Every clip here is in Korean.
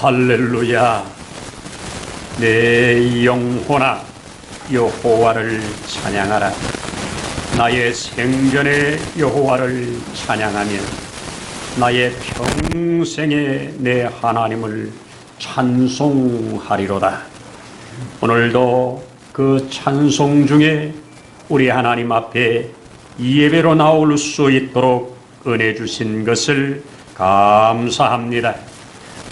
할렐루야. 내 영혼아 여호와를 찬양하라. 나의 생전에 여호와를 찬양하며 나의 평생에 내 하나님을 찬송하리로다. 오늘도 그 찬송 중에 우리 하나님 앞에 예배로 나올 수 있도록 은혜 주신 것을 감사합니다.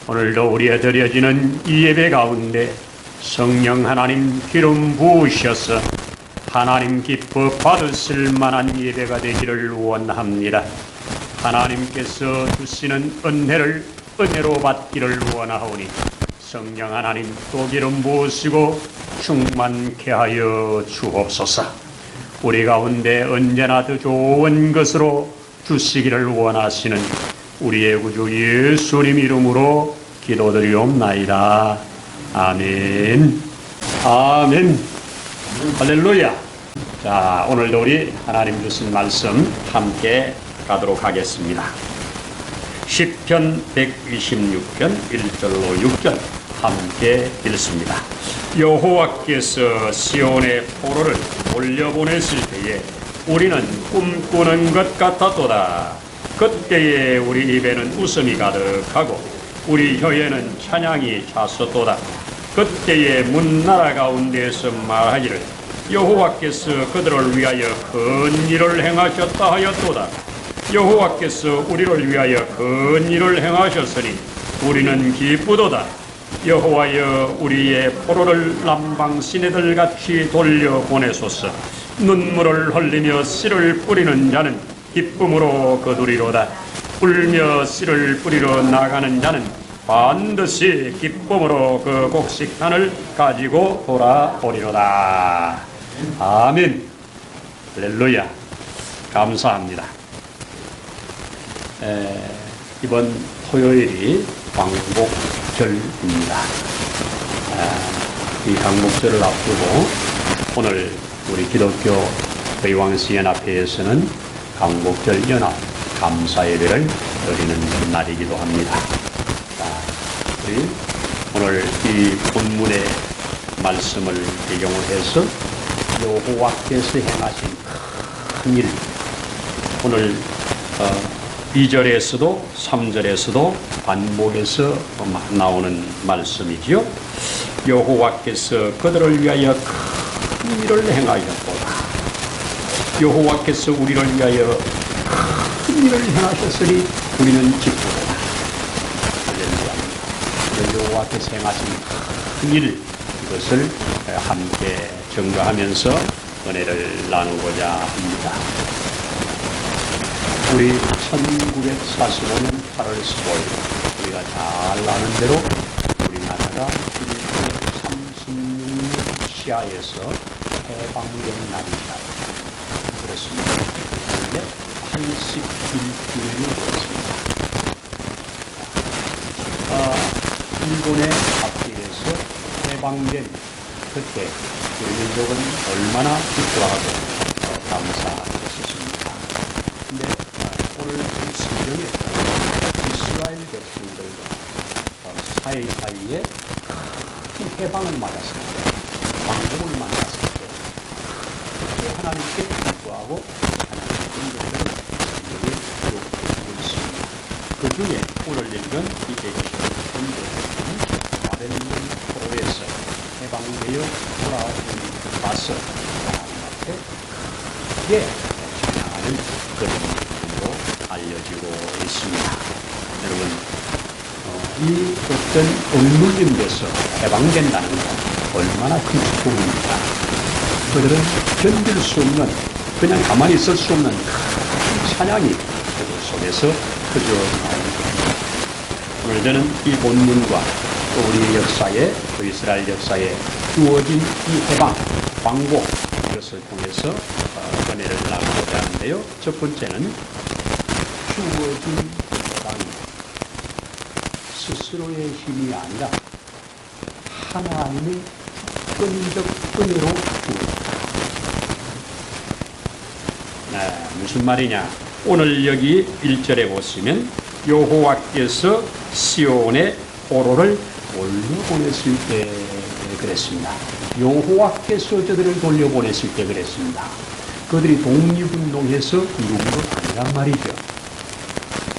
오늘도 우리에 드려지는 이 예배 가운데 성령 하나님 기름 부으셔서 하나님 기뻐 받으실 만한 예배가 되기를 원합니다. 하나님께서 주시는 은혜로 받기를 원하오니 성령 하나님 또 기름 부으시고 충만케 하여 주옵소서. 우리 가운데 언제나 더 좋은 것으로 주시기를 원하시는 우리의 구주 예수님 이름으로 기도드리옵나이다. 아멘. 아멘. 할렐루야. 자, 오늘도 우리 하나님 주신 말씀 함께 가도록 하겠습니다. 시편 126편 1절로 6절 함께 읽습니다. 여호와께서 시온의 포로를 올려보내실 때에 우리는 꿈꾸는 것 같았도다. 그때에 우리 입에는 웃음이 가득하고 우리 혀에는 찬양이 찼었도다. 그때에 문나라 가운데에서 말하기를 여호와께서 그들을 위하여 큰 일을 행하셨다 하였도다. 여호와께서 우리를 위하여 큰 일을 행하셨으니 우리는 기쁘도다. 여호와여 우리의 포로를 남방 시내들 같이 돌려보내소서. 눈물을 흘리며 씨를 뿌리는 자는 기쁨으로 거두리로다. 울며 씨를 뿌리러 나가는 자는 반드시 기쁨으로 그 곡식단을 가지고 돌아오리로다. 아멘. 할렐루야. 감사합니다. 이번 토요일이 광복절입니다. 이 광복절을 앞두고 오늘 우리 기독교 의왕시연합회에서는 광복절 연합 감사예배를 드리는 날이기도 합니다. 우리 오늘 이 본문의 말씀을 배경으로 해서 여호와께서 행하신 큰 일, 오늘 2절에서도 3절에서도 반복해서 나오는 말씀이지요. 여호와께서 그들을 위하여 큰 일을 행하셨도다. 여호와께서 우리를 위하여 큰 일을 행하셨으니 우리는 기쁘도다. 할렐루야. 여호와께서 행하신 큰 일, 이것을 함께 증거하면서 은혜를 나누고자 합니다. 우리 1945년 8월 15일 우리가 잘 아는 대로 우리나라가 1936년 시하에서 해방된 날입니다. 그렇습니다. 이제 81주년이 되었습니다. 일본의 앞뒤에서 해방된 그때 우리 민족은 얼마나 기뻐하고 감사했었습니다. 근데 오늘 이 성경에 이스라엘 백성들과 사이사이에 큰 해방을 맞았을 때, 광복을 만났을 때 하나님께 기뻐하고 하나님께 인정을 성경에 기록되고 있습니다. 그 중에 오늘 읽은 이 백성들은 바벨론 포로에서 해방되어 돌아와서 하나님 앞에 크게 찬양하는 그런 일로 알려지고 있습니다. 여러분, 이 어떤 억눌림에서 해방된다는 것 얼마나 큰 축복입니까? 그들은 견딜 수 없는, 그냥 가만히 있을 수 없는 큰 찬양이 그들 속에서 퍼져 나옵니다. 오늘 저는 이 본문과 또 우리 역사에, 또 이스라엘 역사에 주어진 이 해방, 광복, 이것을 통해서 은혜를 나누고자 하는데요. 첫 번째는 주어진 해방이 스스로의 힘이 아니라 하나님의 주권적 은혜로 주어졌다. 무슨 말이냐? 오늘 여기 1절에 보시면 여호와께서 시온의 포로를 돌려보냈을 때 그랬습니다. 여호와께서 저들을 돌려보냈을 때 그랬습니다. 그들이 독립운동해서 이룬 것 아니란 말이죠.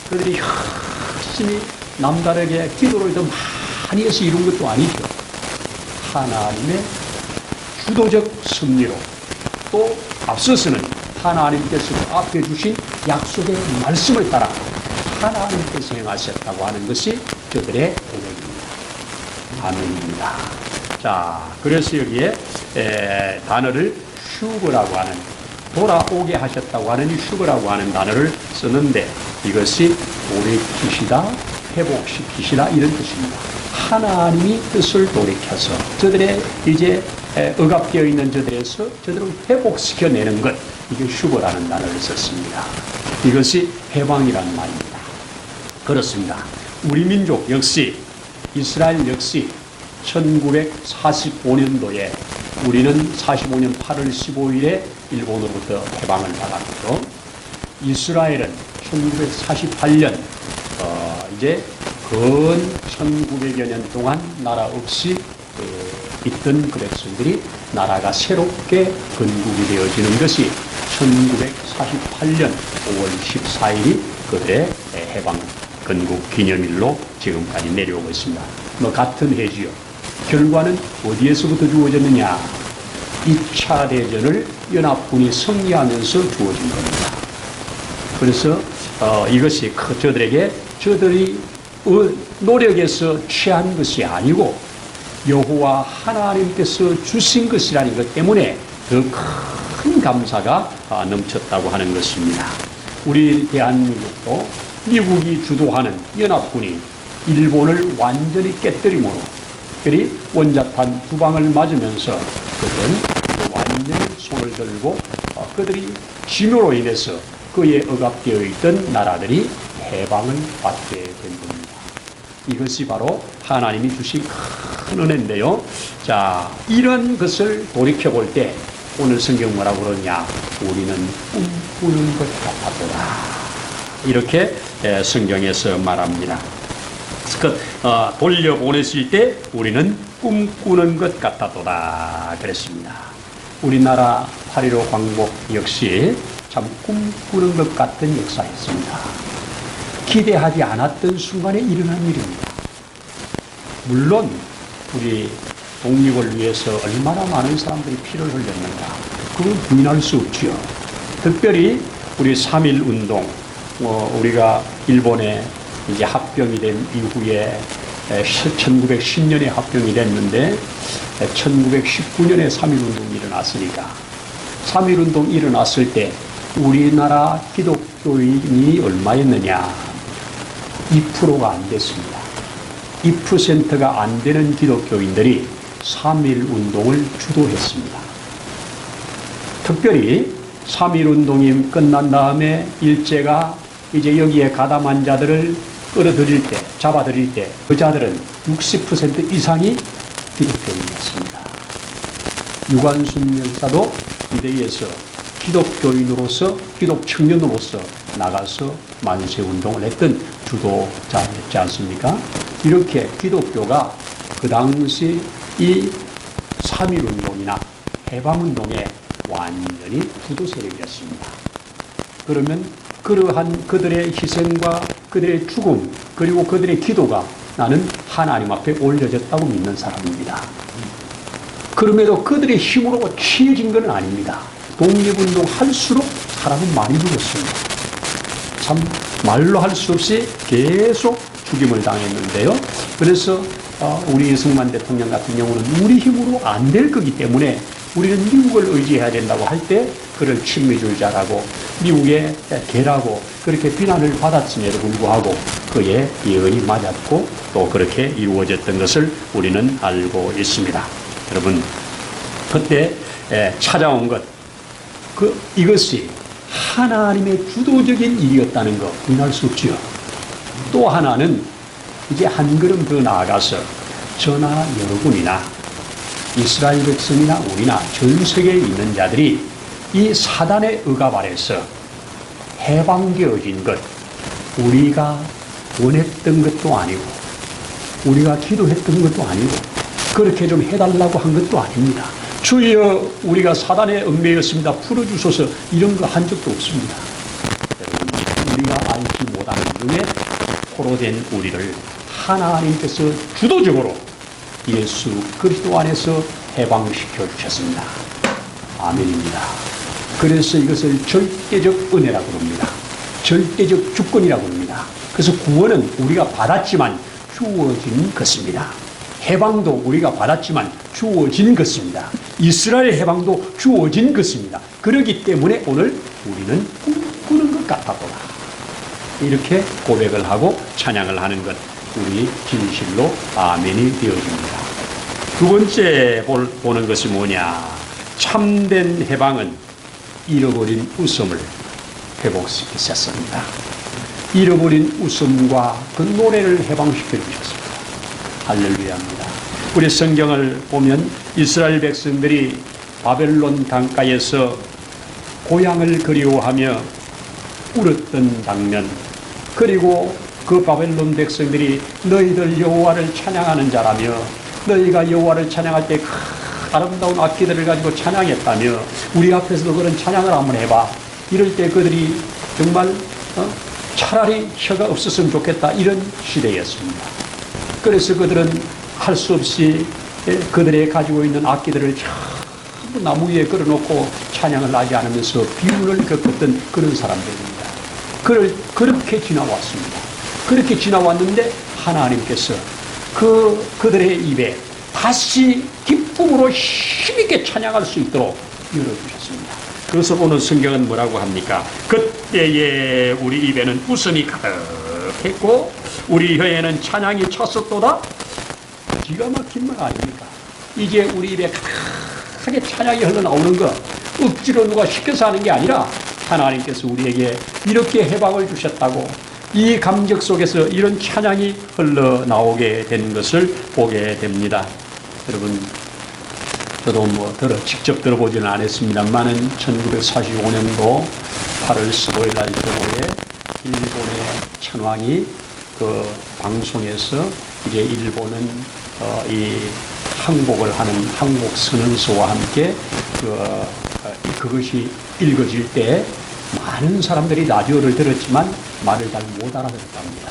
그들이 열심히 남다르게 기도를 더 많이 해서 이룬 것도 아니죠. 하나님의 주도적 섭리로 또 앞서서는 하나님께서 앞에 주신 약속의 말씀을 따라 하나님께서 행하셨다고 하는 것이 저들의 고백입니다. 아멘입니다. 자, 그래서 여기에 단어를 휴거라고 하는, 돌아오게 하셨다고 하는 휴거라고 하는 단어를 쓰는데, 이것이 돌이키시다, 회복시키시다 이런 뜻입니다. 하나님이 뜻을 돌이켜서 저들의 이제 억압되어 있는 저들에서 저들을 회복시켜내는 것, 이게 휴거라는 단어를 썼습니다. 이것이 해방이라는 말입니다. 그렇습니다. 우리 민족 역시, 이스라엘 역시 1945년도에 우리는 45년 8월 15일에 일본으로부터 해방을 받았고, 이스라엘은 1948년 이제 근 1900여 년 동안 나라 없이 있던 그 백성들이 나라가 새롭게 건국이 되어지는 것이 1948년 5월 14일이 그들의 해방 건국 기념일로 지금까지 내려오고 있습니다. 같은 해지요. 결과는 어디에서부터 주어졌느냐? 2차 대전을 연합군이 승리하면서 주어진 겁니다. 그래서 이것이 저들이 노력에서 취한 것이 아니고 여호와 하나님께서 주신 것이라는 것 때문에 더 큰 감사가 넘쳤다고 하는 것입니다. 우리 대한민국도 미국이 주도하는 연합군이 일본을 완전히 깨뜨림으로, 그리 원자탄 2방을 맞으면서 그들은 완전히 손을 들고 그들이 침으로 인해서 그에 억압되어 있던 나라들이 해방을 받게 된 겁니다. 이것이 바로 하나님이 주신 큰 은혜인데요. 자, 이런 것을 돌이켜볼 때 오늘 성경 뭐라고 그러냐? 우리는 꿈꾸는 것 같았더라. 이렇게 성경에서 말합니다. 돌려보냈을 때 우리는 꿈꾸는 것 같았더라 그랬습니다. 우리나라 8.15 광복 역시 참 꿈꾸는 것 같은 역사였습니다. 기대하지 않았던 순간에 일어난 일입니다. 물론 우리 독립을 위해서 얼마나 많은 사람들이 피를 흘렸는가, 그걸 부인할 수 없지요. 특별히 우리 3.1 운동, 우리가 일본에 이제 합병이 된 이후에 1910년에 합병이 됐는데 1919년에 3.1 운동이 일어났으니까 3.1 운동이 일어났을 때 우리나라 기독교인이 얼마였느냐? 2%가 안 됐습니다. 2%가 안 되는 기독교인들이 3.1 운동을 주도했습니다. 특별히 3.1 운동이 끝난 다음에 일제가 이제 여기에 가담한 자들을 끌어들일 때, 잡아들일 때, 그 자들은 60% 이상이 기독교인이었습니다. 유관순 열사도 이대에서 기독교인으로서, 기독 청년으로서 나가서 만세운동을 했던 주도자였지 않습니까? 이렇게 기독교가 그 당시 이 3.1 운동이나 해방운동에 완전히 주도 세력이었습니다. 그러면 그러한 그들의 희생과 그들의 죽음, 그리고 그들의 기도가 나는 하나님 앞에 올려졌다고 믿는 사람입니다. 그럼에도 그들의 힘으로 취해진 건 아닙니다. 독립운동 할수록 사람은 많이 죽었습니다. 참 말로 할 수 없이 계속 죽임을 당했는데요. 그래서 우리 이승만 대통령 같은 경우는 우리 힘으로 안 될 거기 때문에 우리는 미국을 의지해야 된다고 할 때 그를 친미주의자라고 미국의 개라고 그렇게 비난을 받았음에도 불구하고 그의 예언이 맞았고 또 그렇게 이루어졌던 것을 우리는 알고 있습니다. 여러분, 그때 찾아온 것, 이것이 하나님의 주도적인 일이었다는 거 부인할 수 없지요. 또 하나는 이제 한 걸음 더 나아가서 저나 여러분이나 이스라엘 백성이나 우리나 전 세계에 있는 자들이 이 사단의 억압 아래서 해방되어진 것, 우리가 원했던 것도 아니고 우리가 기도했던 것도 아니고 그렇게 좀 해달라고 한 것도 아닙니다. 주여 우리가 사단에 얽매였습니다. 풀어주소서 이런 거 한 적도 없습니다. 여러분, 우리가 알지 못하는 중에 포로된 우리를 하나님께서 주도적으로 예수 그리스도 안에서 해방시켜 주셨습니다. 아멘입니다. 그래서 이것을 절대적 은혜라고 합니다. 절대적 주권이라고 합니다. 그래서 구원은 우리가 받았지만 주어진 것입니다. 해방도 우리가 받았지만 주어진 것입니다. 이스라엘 해방도 주어진 것입니다. 그렇기 때문에 오늘 우리는 꿈꾸는 것 같았구나. 이렇게 고백을 하고 찬양을 하는 것, 우리 진실로 아멘이 되어집니다. 두 번째 보는 것이 뭐냐? 참된 해방은 잃어버린 웃음을 회복시켰습니다. 잃어버린 웃음과 그 노래를 해방시켜 주셨습니다. 할렐루야입니다. 우리 성경을 보면 이스라엘 백성들이 바벨론 강가에서 고향을 그리워하며 울었던 장면, 그리고 그 바벨론 백성들이 너희들 여호와를 찬양하는 자라며 너희가 여호와를 찬양할 때 아름다운 악기들을 가지고 찬양했다며 우리 앞에서도 그런 찬양을 한번 해봐. 이럴 때 그들이 정말 차라리 혀가 없었으면 좋겠다, 이런 시대였습니다. 그래서 그들은 할 수 없이 그들의 가지고 있는 악기들을 전부 나무 위에 걸어놓고 찬양을 하지 않으면서 비운을 겪었던 그런 사람들입니다. 그렇게 지나왔습니다. 그렇게 지나왔는데 하나님께서 그들의 입에 다시 기쁨으로 힘있게 찬양할 수 있도록 열어주셨습니다. 그래서 오늘 성경은 뭐라고 합니까? 그때에 우리 입에는 웃음이 가득했고 우리 혀에는 찬양이 찼었도다. 기가 막힌 말 아닙니까? 이제 우리 입에 가득하게 찬양이 흘러나오는 거 억지로 누가 시켜서 하는 게 아니라 하나님께서 우리에게 이렇게 해방을 주셨다고, 이 감격 속에서 이런 찬양이 흘러나오게 된 것을 보게 됩니다. 여러분, 저도 직접 들어보지는 않았습니다만은 1945년도 8월 15일 날 저녁에 일본의 천황이 그 방송에서 이제 일본은 이 항복을 하는 항복 선언서와 함께 그것이 읽어질 때 많은 사람들이 라디오를 들었지만 말을 잘 못 알아들었답니다.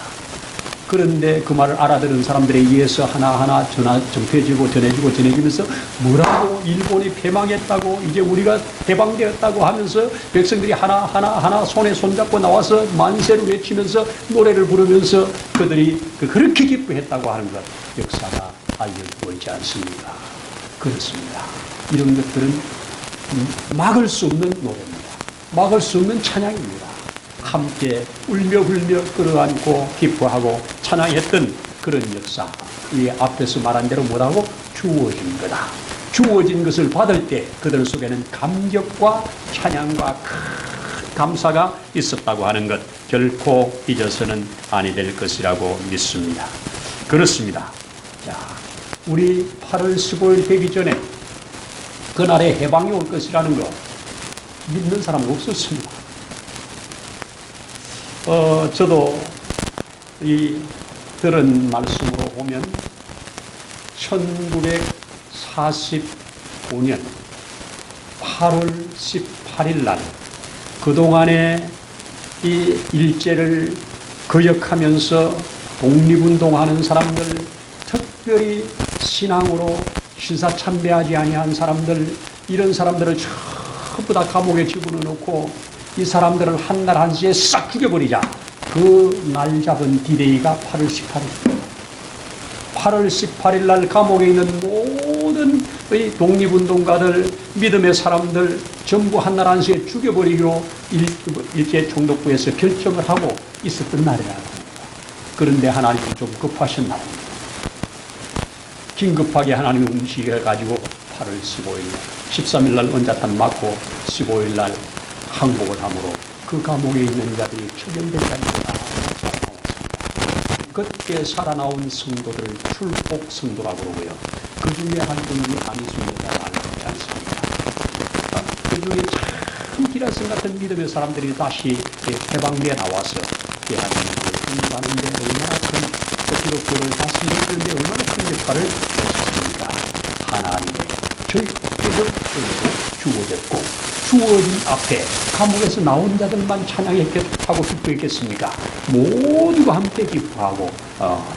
그런데 그 말을 알아들은 사람들에 의해서 하나하나 전해지면서 뭐라고 일본이 패망했다고 이제 우리가 해방되었다고 하면서 백성들이 하나하나 손에 손잡고 나와서 만세를 외치면서 노래를 부르면서 그들이 그렇게 기뻐했다고 하는 것, 역사가 알려주고 있지 않습니까? 그렇습니다. 이런 것들은 막을 수 없는 노래입니다. 막을 수 없는 찬양입니다. 함께 울며 불며 끌어안고 기뻐하고 찬양했던 그런 역사, 이 앞에서 말한 대로 뭐라고? 주어진 거다. 주어진 것을 받을 때 그들 속에는 감격과 찬양과 큰 감사가 있었다고 하는 것, 결코 잊어서는 아니 될 것이라고 믿습니다. 그렇습니다. 자, 우리 8월 15일 되기 전에 그날에 해방이 올 것이라는 거 믿는 사람은 없었습니다. 저도 이 들은 말씀으로 보면 1945년 8월 18일 날 그동안에 이 일제를 거역하면서 독립운동하는 사람들, 특별히 신앙으로 신사참배하지 아니한 사람들, 이런 사람들을 전부 다 감옥에 집어넣고 이 사람들을 한날 한시에 싹 죽여버리자. 그 날 잡은 디데이가 8월 18일. 8월 18일 날 감옥에 있는 모든 독립운동가들, 믿음의 사람들 전부 한날 한시에 죽여버리기로 일제 총독부에서 결정을 하고 있었던 날이라고 합니다. 그런데 하나님은 좀 급하셨나 봅니다. 긴급하게 하나님이 움직여가지고 8월 15일, 13일 날 원자탄 맞고 15일 날 항복을 함으로 그 감옥에 있는 자들이 처형된 자리가 살아나왔습니다. 그때 살아나온 성도들을 출복 성도라고 그러고요. 그 중에 한 분이 안희순이라고 알지 않습니까? 그 중에 참 기라성 같은 믿음의 사람들이 다시 해방되어 나와서 대한민국을 공부하는데 얼마나 큰 기독교를 다스리는 데 얼마나 큰 역할을 했습니까? 하나님의 절대적 은혜로 주어졌고 주어진 앞에 감옥에서 나온 자들만 찬양하고 기뻐했겠습니까? 모두가 함께 기뻐하고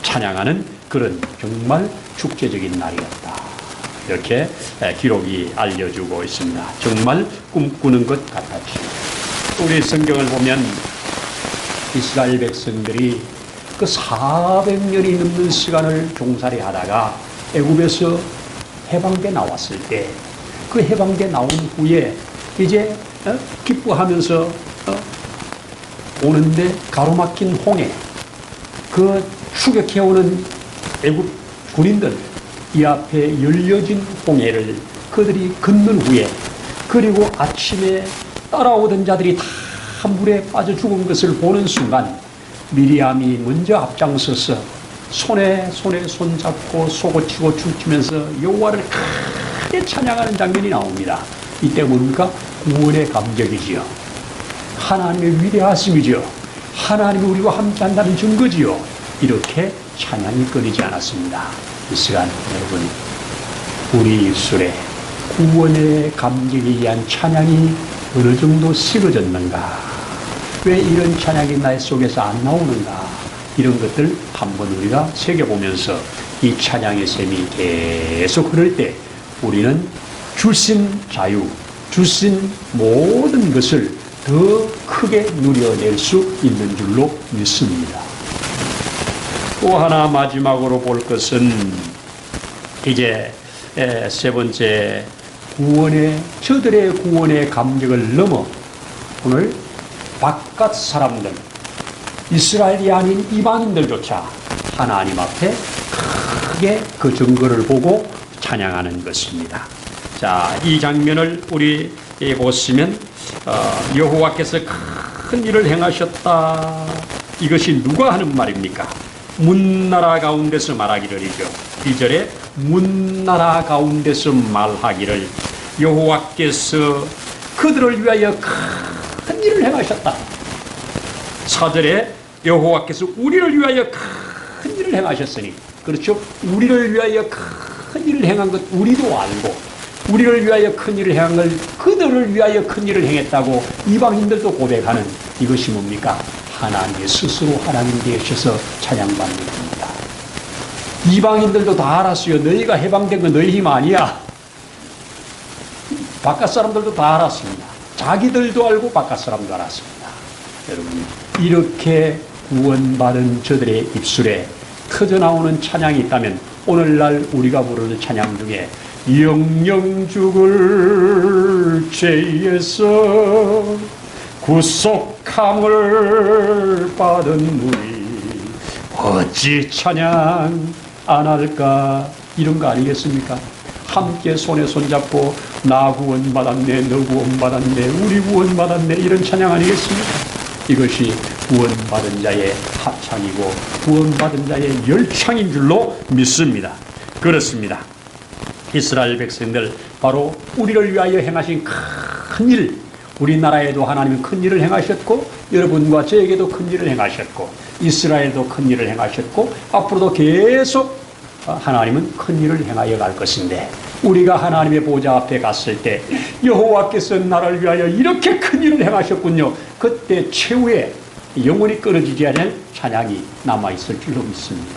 찬양하는 그런 정말 축제적인 날이었다. 이렇게 기록이 알려주고 있습니다. 정말 꿈꾸는 것 같았지요. 우리 성경을 보면 이스라엘 백성들이 그 400년이 넘는 시간을 종살이 하다가 애굽에서 해방돼 나왔을 때 그 해방돼 나온 후에 이제 기뻐하면서 오는데 가로막힌 홍해, 그 추격해오는 애굽 군인들, 이 앞에 열려진 홍해를 그들이 건넌 후에, 그리고 아침에 따라오던 자들이 다 물에 빠져 죽은 것을 보는 순간 미리암이 먼저 앞장서서 손에 손잡고 속옷치고 춤추면서 여호와를 크게 찬양하는 장면이 나옵니다. 이때 뭡니까? 구원의 감격이지요. 하나님의 위대하심이지요. 하나님이 우리와 함께한다는 증거지요. 이렇게 찬양이 끊이지 않았습니다. 이 시간 여러분, 우리 입술에 구원의 감격에 의한 찬양이 어느 정도 식어졌는가? 왜 이런 찬양이 나의 속에서 안 나오는가? 이런 것들 한번 우리가 새겨보면서 이 찬양의 셈이 계속 흐를 때 우리는 주신 자유, 주신 모든 것을 더 크게 누려낼 수 있는 줄로 믿습니다. 또 하나 마지막으로 볼 것은 이제 세 번째 저들의 구원의 감격을 넘어 오늘 바깥 사람들, 이스라엘이 아닌 이방인들조차 하나님 앞에 크게 그 증거를 보고 찬양하는 것입니다. 자, 이 장면을 우리 보시면 여호와께서 큰 일을 행하셨다. 이것이 누가 하는 말입니까? 문나라 가운데서 말하기를이죠. 2절에 문나라 가운데서 말하기를 여호와께서 그들을 위하여 큰 일을 행하셨다. 4절에 여호와께서 우리를 위하여 큰 일을 행하셨으니, 그렇죠? 우리를 위하여 큰 일을 행한 것 우리도 알고, 우리를 위하여 큰 일을 행한 걸 그들을 위하여 큰 일을 행했다고 이방인들도 고백하는 이것이 뭡니까? 하나님의 스스로 하나님 되셔서 찬양받는 겁니다. 이방인들도 다 알았어요. 너희가 해방된 건 너희 힘 아니야. 바깥 사람들도 다 알았습니다. 자기들도 알고 바깥 사람도 알았습니다. 여러분, 이렇게 구원받은 저들의 입술에 터져나오는 찬양이 있다면 오늘날 우리가 부르는 찬양 중에 영영 죽을 죄에서 구속함을 받은 우리 어찌 찬양 안 할까, 이런 거 아니겠습니까? 함께 손에 손잡고 나 구원받았네, 너 구원받았네, 우리 구원받았네, 이런 찬양 아니겠습니까? 이것이 구원받은 자의 합창이고 구원받은 자의 열창인 줄로 믿습니다. 그렇습니다. 이스라엘 백성들, 바로 우리를 위하여 행하신 큰 일, 우리나라에도 하나님은 큰 일을 행하셨고 여러분과 저에게도 큰 일을 행하셨고 이스라엘도 큰 일을 행하셨고 앞으로도 계속 하나님은 큰 일을 행하여 갈 것인데, 우리가 하나님의 보좌 앞에 갔을 때 여호와께서 나를 위하여 이렇게 큰 일을 행하셨군요. 그때 최후의 영원히 끊어지지 않을 찬양이 남아있을 줄로 믿습니다.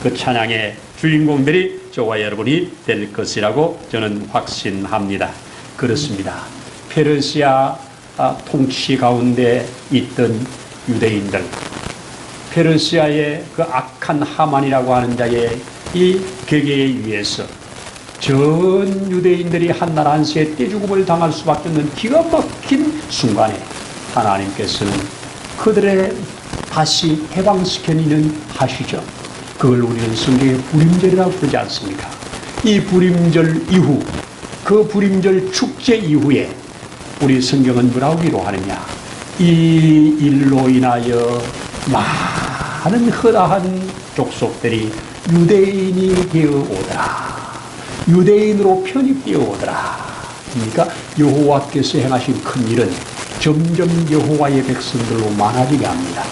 그 찬양의 주인공들이 저와 여러분이 될 것이라고 저는 확신합니다. 그렇습니다. 페르시아 통치 가운데 있던 유대인들, 페르시아의 그 악한 하만이라고 하는 자의 이 계계에 의해서 전 유대인들이 한날 한시에 떼죽음을 당할 수밖에 없는 기가 막힌 순간에 하나님께서는 그들의 다시 해방시켜내는 하시죠. 그걸 우리는 성경의 불임절이라고 부르지 않습니까? 이 불임절 이후, 그 불임절 축제 이후에 우리 성경은 뭐라고 기록하느냐? 이 일로 인하여 많은 허다한 족속들이 유대인이 되어 오더라. 유대인으로 편입되어 오더라. 그러니까 여호와께서 행하신 큰 일은 점점 여호와의 백성들로 많아지게 합니다.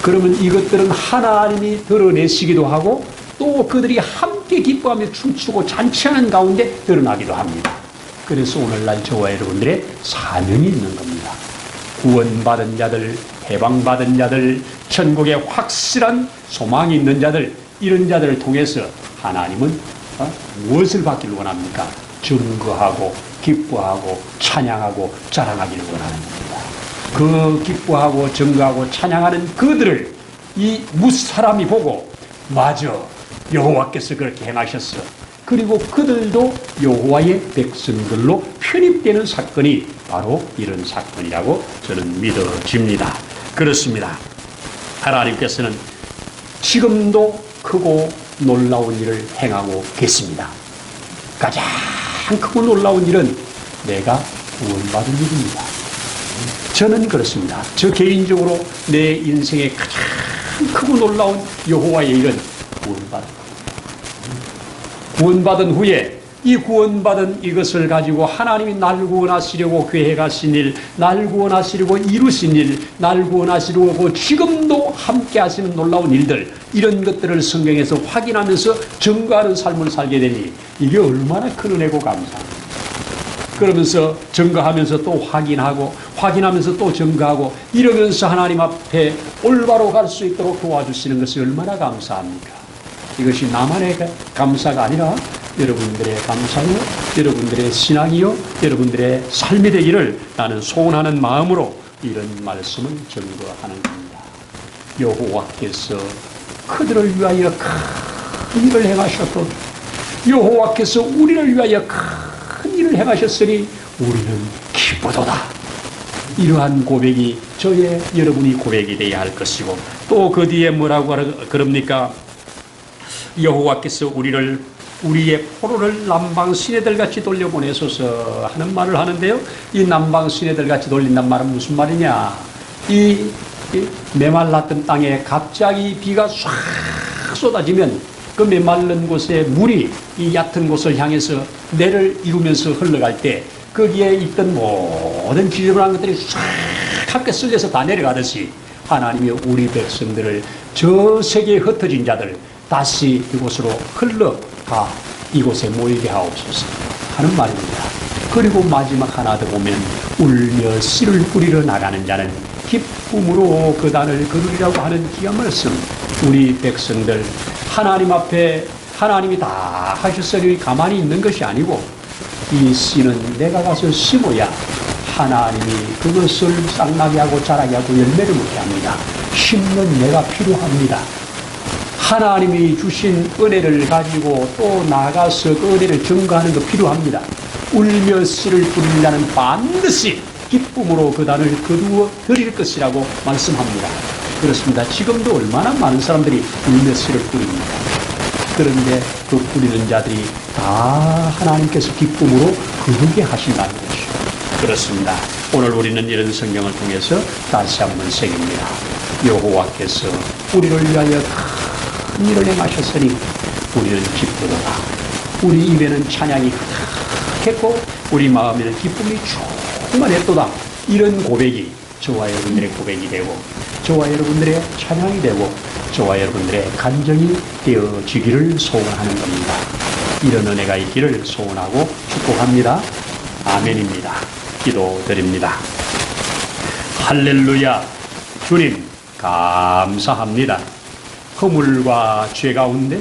그러면 이것들은 하나님이 드러내시기도 하고 또 그들이 함께 기뻐하며 춤추고 잔치하는 가운데 드러나기도 합니다. 그래서 오늘날 저와 여러분들의 사명이 있는 겁니다. 구원받은 자들, 해방받은 자들, 천국에 확실한 소망이 있는 자들, 이런 자들을 통해서 하나님은 무엇을 받기를 원합니까? 증거하고 기뻐하고 찬양하고 자랑하기를 원하는 겁니다. 그 기뻐하고 증거하고 찬양하는 그들을 이 무사람이 보고 맞아, 여호와께서 그렇게 행하셨어. 그리고 그들도 여호와의 백성들로 편입되는 사건이 바로 이런 사건이라고 저는 믿어집니다. 그렇습니다. 하나님께서는 지금도 크고 놀라운 일을 행하고 계십니다. 가장 크고 놀라운 일은 내가 구원받은 일입니다. 저는 그렇습니다. 저 개인적으로 내 인생의 가장 크고 놀라운 여호와의 일은 구원받은 겁니다. 구원받은 후에 이 구원받은 이것을 가지고 하나님이 날 구원하시려고 계획하신 일, 날 구원하시려고 이루신 일, 날 구원하시려고 지금도 함께 하시는 놀라운 일들, 이런 것들을 성경에서 확인하면서 증거하는 삶을 살게 되니 이게 얼마나 큰 은혜고 감사합니다. 그러면서 증거하면서 또 확인하고 확인하면서 또 증거하고 이러면서 하나님 앞에 올바로 갈 수 있도록 도와주시는 것이 얼마나 감사합니까? 이것이 나만의 감사가 아니라 여러분들의 감사요, 여러분들의 신앙이요, 여러분들의 삶이 되기를 나는 소원하는 마음으로 이런 말씀을 증거하는 겁니다. 여호와께서 그들을 위하여 큰 일을 행하셨고 여호와께서 우리를 위하여 큰 일을 행하셨으니 우리는 기쁘도다. 이러한 고백이 저의 여러분이 고백이 되어야 할 것이고 또 그 뒤에 뭐라고 그럽니까? 여호와께서 우리의 포로를 남방 시내들같이 돌려보내소서 하는 말을 하는데요. 이 남방 시내들같이 돌린단 말은 무슨 말이냐? 이 메말랐던 땅에 갑자기 비가 唰 쏟아지면 그 메말른 곳에 물이 이 얕은 곳을 향해서 내를 이루면서 흘러갈 때 거기에 있던 모든 지저분한 것들이 唰 함께 쓸려서 다 내려가듯이 하나님이 우리 백성들을 저 세계에 흩어진 자들 다시 이곳으로 흘러가 이곳에 모이게 하옵소서 하는 말입니다. 그리고 마지막 하나 더 보면 울며 씨를 뿌리러 나가는 자는 기쁨으로 그 단을 거두리라고 하는 귀한 말씀. 우리 백성들 하나님 앞에 하나님이 다 하셨으니 가만히 있는 것이 아니고 이 씨는 내가 가서 심어야 하나님이 그것을 쌍나게 하고 자라게 하고 열매를 맺게 합니다. 심는 내가 필요합니다. 하나님이 주신 은혜를 가지고 또 나가서 그 은혜를 증거하는 거 필요합니다. 울며 씨를 뿌리는 자는 반드시 기쁨으로 그 단을 거두어 드릴 것이라고 말씀합니다. 그렇습니다. 지금도 얼마나 많은 사람들이 울며 씨를 뿌립니다. 그런데 그 뿌리는 자들이 다 하나님께서 기쁨으로 거두게 하신다는 것이죠. 그렇습니다. 오늘 우리는 이런 성경을 통해서 다시 한번 새깁니다. 여호와께서 우리를 위하여 큰 일을 행하셨으니 우리는 기쁘도다. 우리 입에는 찬양이 가득했고 우리 마음에는 기쁨이 충만했도다. 이런 고백이 저와 여러분들의 고백이 되고 저와 여러분들의 찬양이 되고 저와 여러분들의 간정이 되어지기를 소원하는 겁니다. 이런 은혜가 있기를 소원하고 축복합니다. 아멘입니다. 기도드립니다. 할렐루야. 주님 감사합니다. 허물과 죄 가운데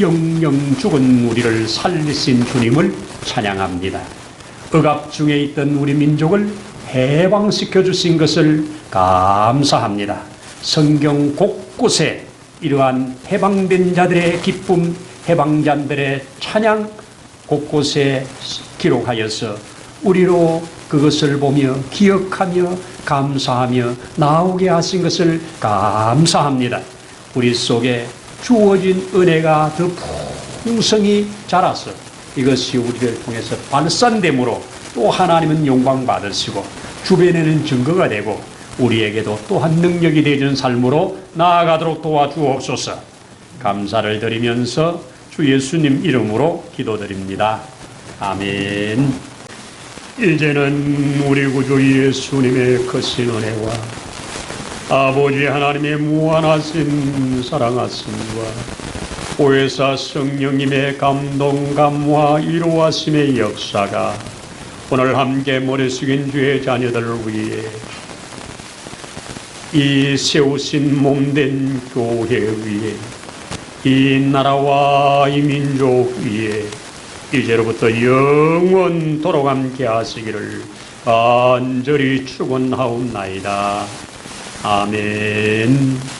영영 죽은 우리를 살리신 주님을 찬양합니다. 억압 중에 있던 우리 민족을 해방시켜 주신 것을 감사합니다. 성경 곳곳에 이러한 해방된 자들의 기쁨, 해방자들의 찬양 곳곳에 기록하여서 우리로 그것을 보며 기억하며 감사하며 나오게 하신 것을 감사합니다. 우리 속에 주어진 은혜가 더 풍성히 자라서 이것이 우리를 통해서 발산됨으로 또 하나님은 영광 받으시고 주변에는 증거가 되고 우리에게도 또한 능력이 되는 삶으로 나아가도록 도와주옵소서. 감사를 드리면서 주 예수님 이름으로 기도드립니다. 아멘. 이제는 우리 구주 예수님의 크신 은혜와 아버지 하나님의 무한하신 사랑하심과 보혜사 성령님의 감동 감화 이루하심의 역사가 오늘 함께 머리 숙인 주의 자녀들을 위해 이 세우신 몸된 교회 위에 이 나라와 이 민족 위에 이제로부터 영원토록 함께 하시기를 간절히 축원하옵나이다. 아멘.